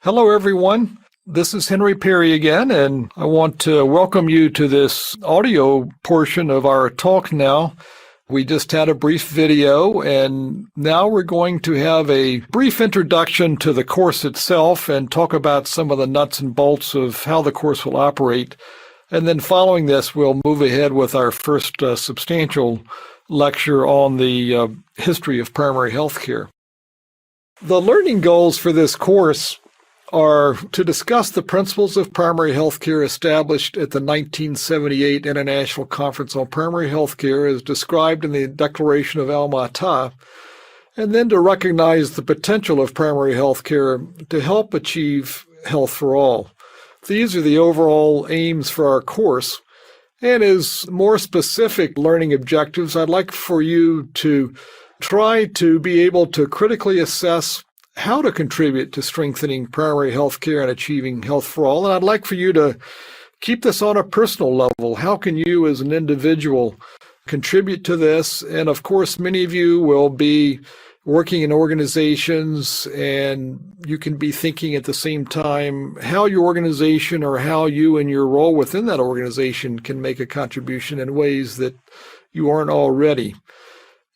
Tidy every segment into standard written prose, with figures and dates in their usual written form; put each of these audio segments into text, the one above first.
Hello, everyone. This is Henry Perry again, and I want to welcome you to this audio portion of our talk now. We just had a brief video, and now we're going to have a brief introduction to the course itself and talk about some of the nuts and bolts of how the course will operate. And then following this, we'll move ahead with our first substantial lecture on the history of primary health care. The learning goals for this course are to discuss the principles of primary health care established at the 1978 International Conference on Primary Health Care as described in the Declaration of Alma-Ata, and then to recognize the potential of primary health care to help achieve health for all. These are the overall aims for our course. And as more specific learning objectives, I'd like for you to try to be able to critically assess how to contribute to strengthening primary health care and achieving health for all. And I'd like for you to keep this on a personal level. How can you as an individual contribute to this? And of course, many of you will be working in organizations, and you can be thinking at the same time how your organization or how you and your role within that organization can make a contribution in ways that you aren't already.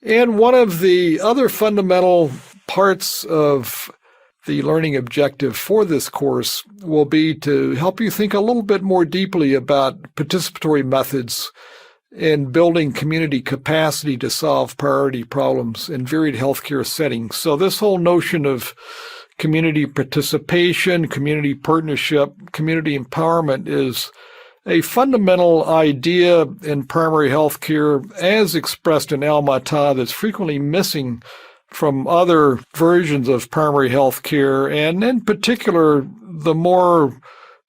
And one of the other fundamental parts of the learning objective for this course will be to help you think a little bit more deeply about participatory methods in building community capacity to solve priority problems in varied healthcare settings. So this whole notion of community participation, community partnership, community empowerment is a fundamental idea in primary health care as expressed in Alma-Ata that's frequently missing from other versions of primary health care, and in particular, the more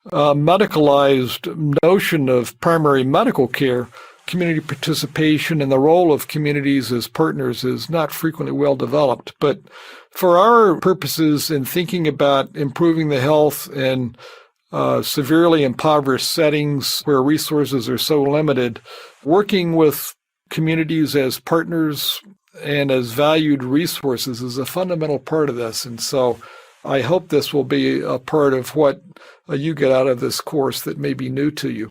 medicalized notion of primary medical care. Community participation and the role of communities as partners is not frequently well developed. But for our purposes in thinking about improving the health in severely impoverished settings where resources are so limited, working with communities as partners and as valued resources is a fundamental part of this. And so I hope this will be a part of what you get out of this course that may be new to you.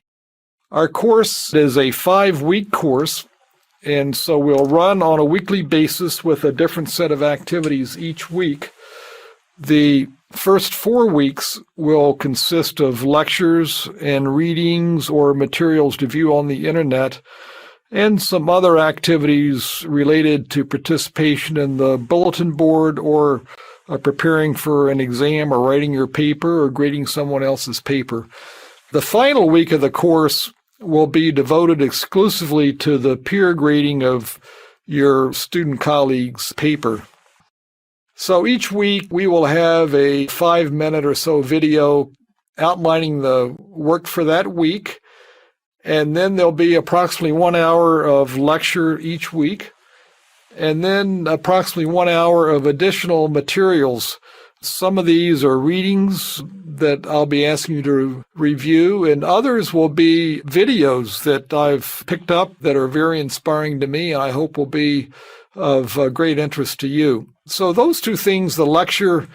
Our course is a 5-week course, and so we'll run on a weekly basis with a different set of activities each week. The first 4 weeks will consist of lectures and readings or materials to view on the internet, and some other activities related to participation in the bulletin board or preparing for an exam or writing your paper or grading someone else's paper. The final week of the course will be devoted exclusively to the peer grading of your student colleagues' paper. So each week we will have a 5-minute or so video outlining the work for that week. And then there'll be approximately 1 hour of lecture each week, and then approximately 1 hour of additional materials. Some of these are readings that I'll be asking you to review, and others will be videos that I've picked up that are very inspiring to me and I hope will be of great interest to you. So those two things, the lecture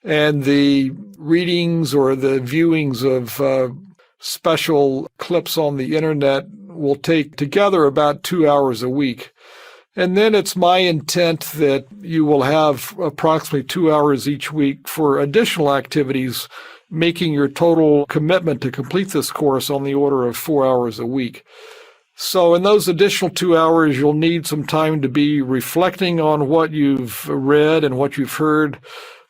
and the readings or the viewings of special clips on the internet, will take together about 2 hours a week. And then it's my intent that you will have approximately 2 hours each week for additional activities, making your total commitment to complete this course on the order of 4 hours a week. So in those additional 2 hours, you'll need some time to be reflecting on what you've read and what you've heard,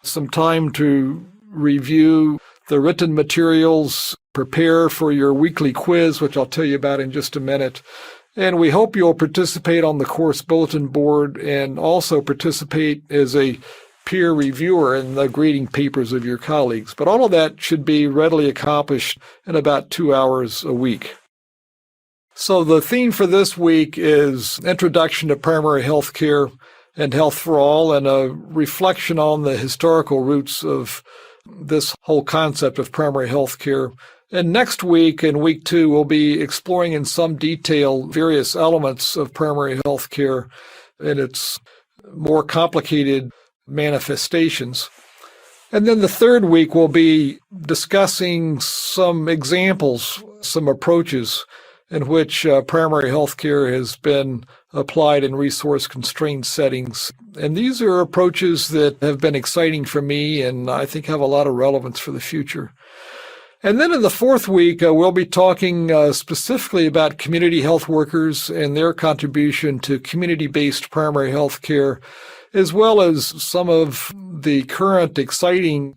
some time to review the written materials, prepare for your weekly quiz, which I'll tell you about in just a minute. And we hope you'll participate on the course bulletin board and also participate as a peer reviewer in the grading papers of your colleagues. But all of that should be readily accomplished in about 2 hours a week. So the theme for this week is Introduction to Primary Health Care and Health for All, and a reflection on the historical roots of this whole concept of primary health care. And next week, in week 2, we'll be exploring in some detail various elements of primary health care and its more complicated manifestations. And then the third week we'll be discussing some examples, some approaches in which primary health care has been applied in resource-constrained settings. And these are approaches that have been exciting for me and I think have a lot of relevance for the future. And then in the fourth week, we'll be talking specifically about community health workers and their contribution to community-based primary health care, as well as some of the current exciting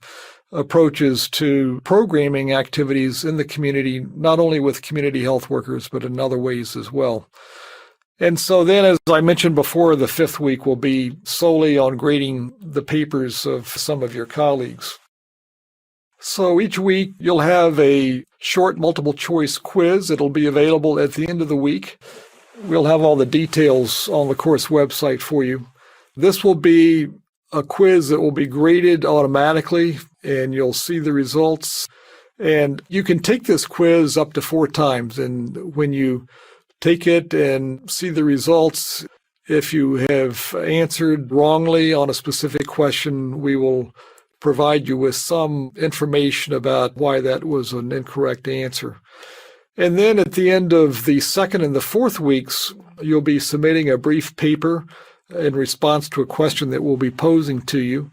approaches to programming activities in the community, not only with community health workers, but in other ways as well. And so then, as I mentioned before, the fifth week will be solely on grading the papers of some of your colleagues. So each week you'll have a short multiple choice quiz. It'll be available at the end of the week. We'll have all the details on the course website for you. This will be a quiz that will be graded automatically, and you'll see the results. And you can take this quiz up to 4 times. And when you take it and see the results, if you have answered wrongly on a specific question, we will provide you with some information about why that was an incorrect answer. And then at the end of the second and the fourth weeks, you'll be submitting a brief paper in response to a question that we'll be posing to you.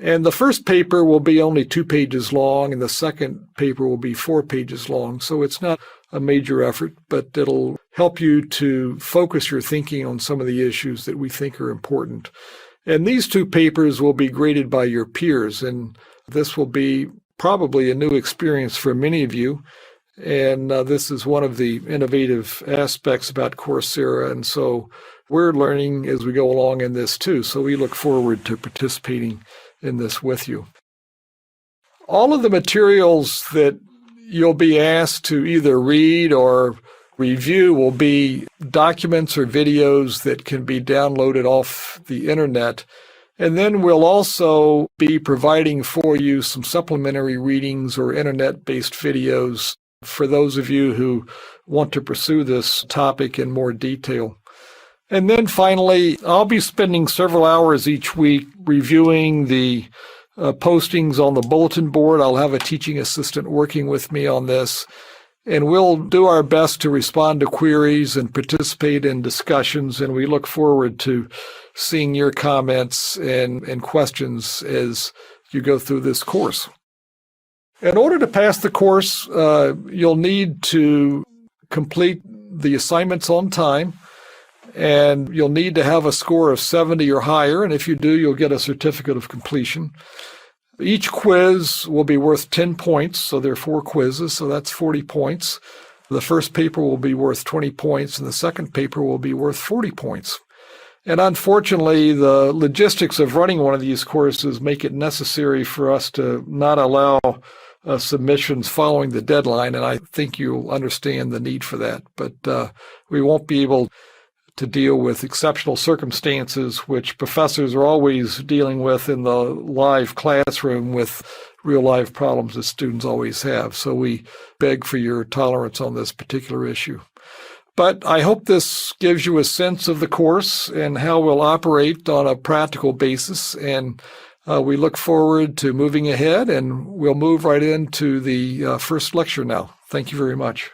And the first paper will be only 2 pages long, and the second paper will be 4 pages long. So it's not a major effort, but it'll help you to focus your thinking on some of the issues that we think are important. And these 2 papers will be graded by your peers, and this will be probably a new experience for many of you. And this is one of the innovative aspects about Coursera, and so we're learning as we go along in this too. So we look forward to participating in this with you. All of the materials that you'll be asked to either read or review will be documents or videos that can be downloaded off the internet. And then we'll also be providing for you some supplementary readings or internet-based videos for those of you who want to pursue this topic in more detail. And then finally, I'll be spending several hours each week reviewing the postings on the bulletin board. I'll have a teaching assistant working with me on this. And we'll do our best to respond to queries and participate in discussions, and we look forward to seeing your comments and questions as you go through this course. In order to pass the course, you'll need to complete the assignments on time, and you'll need to have a score of 70 or higher, and if you do, you'll get a certificate of completion. Each quiz will be worth 10 points, so there are 4 quizzes, so that's 40 points. The first paper will be worth 20 points, and the second paper will be worth 40 points. And unfortunately, the logistics of running one of these courses make it necessary for us to not allow submissions following the deadline, and I think you'll understand the need for that. But we won't be able to deal with exceptional circumstances, which professors are always dealing with in the live classroom with real life problems that students always have. So we beg for your tolerance on this particular issue. But I hope this gives you a sense of the course and how we'll operate on a practical basis. And we look forward to moving ahead, and we'll move right into the first lecture now. Thank you very much.